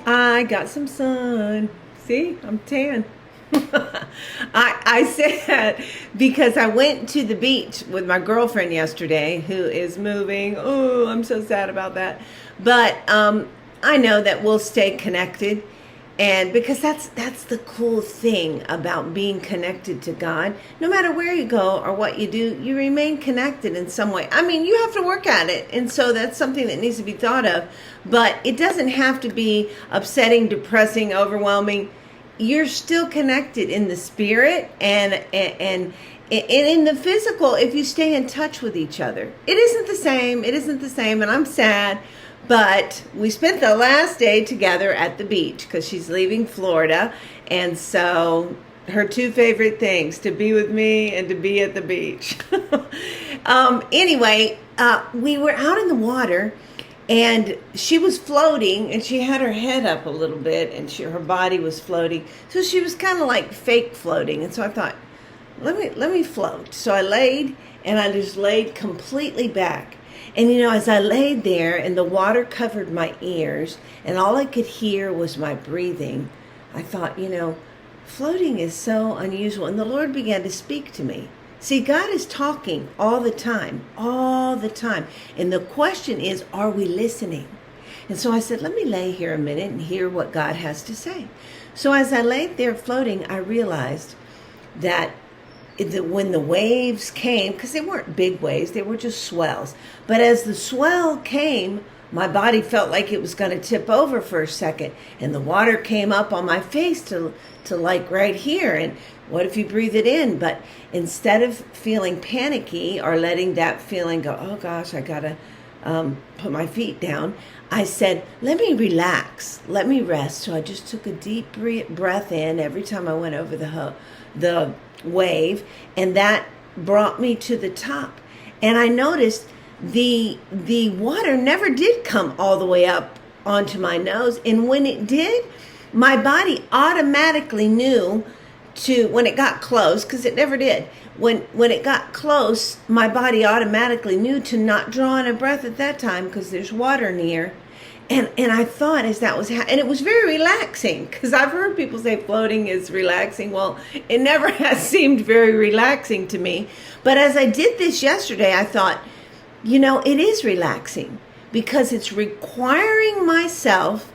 I got some sun. See, I'm tan. I said that because I went to the beach with my girlfriend yesterday, who is moving. Oh, I'm so sad about that. But I know that we'll stay connected, and because that's the cool thing about being connected to God. No matter where you go or what you do, you remain connected in some way. I mean, you have to work at it, and so that's something that needs to be thought of. But it doesn't have to be upsetting, depressing, overwhelming. You're still connected in the spirit and in the physical if you stay in touch with each other. It isn't the same. It isn't the same, and I'm sad. But we spent the last day together at the beach because she's leaving Florida. And so her two favorite things, to be with me and to be at the beach. Anyway, we were out in the water. And she was floating, and she had her head up a little bit, and her body was floating. So she was kind of like fake floating. And so I thought, let me float. So I laid, and I just laid completely back. And as I laid there, and the water covered my ears, and all I could hear was my breathing, I thought, floating is so unusual. And the Lord began to speak to me. See, God is talking all the time. And the question is, are we listening? And so I said, let me lay here a minute and hear what God has to say. So as I laid there floating, I realized that when the waves came, because they weren't big waves, they were just swells. But as the swell came, my body felt like it was going to tip over for a second. And the water came up on my face to like right here. And what if you breathe it in? But instead of feeling panicky or letting that feeling go, oh gosh, I got to put my feet down, I said, let me relax. Let me rest. So I just took a deep breath in every time I went over the wave. And that brought me to the top. And I noticed the water never did come all the way up onto my nose. And when it did, my body automatically knew when it got close, because it never did. When it got close, my body automatically knew to not draw in a breath at that time because there's water near. And I thought as that was and it was very relaxing, because I've heard people say floating is relaxing. Well, it never has seemed very relaxing to me. But as I did this yesterday, I thought, it is relaxing because it's requiring myself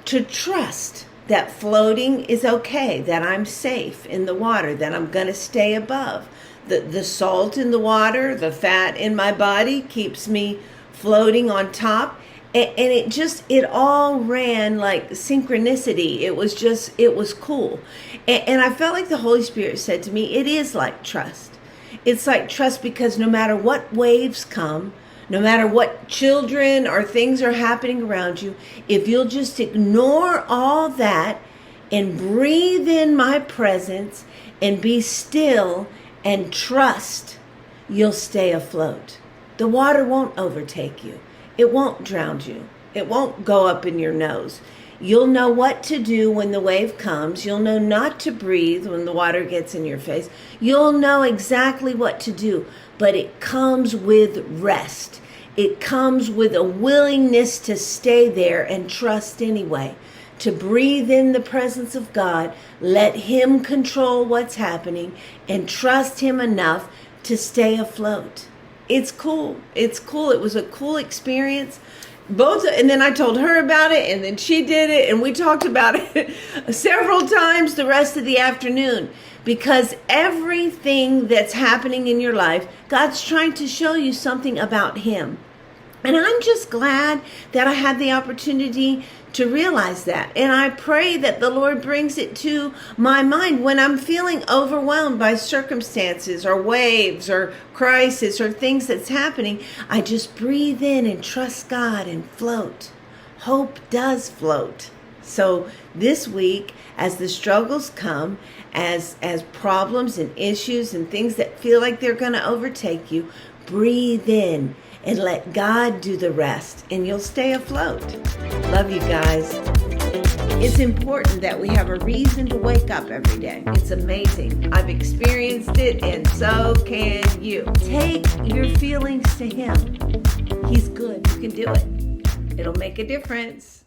to trust that floating is okay, that I'm safe in the water, that I'm going to stay above. The salt in the water, the fat in my body keeps me floating on top. And it all ran like synchronicity. It was cool. And I felt like the Holy Spirit said to me, it is like trust. It's like trust because no matter what waves come, no matter what children or things are happening around you, if you'll just ignore all that and breathe in my presence and be still and trust, you'll stay afloat. The water won't overtake you. It won't drown you. It won't go up in your nose. You'll know what to do when the wave comes. You'll know not to breathe when the water gets in your face. You'll know exactly what to do, but it comes with rest. It comes with a willingness to stay there and trust anyway, to breathe in the presence of God, let Him control what's happening, and trust Him enough to stay afloat. It's cool. It's cool. It was a cool experience. And then I told her about it, and then she did it, and we talked about it several times the rest of the afternoon, because everything that's happening in your life, God's trying to show you something about Him. And I'm just glad that I had the opportunity to realize that. And I pray that the Lord brings it to my mind when I'm feeling overwhelmed by circumstances or waves or crisis or things that's happening. I just breathe in and trust God and float. Hope does float. So this week, as the struggles come, as problems and issues and things that feel like they're going to overtake you, breathe in and let God do the rest, and you'll stay afloat. Love you guys. It's important that we have a reason to wake up every day. It's amazing. I've experienced it, and so can you. Take your feelings to Him. He's good. You can do it. It'll make a difference.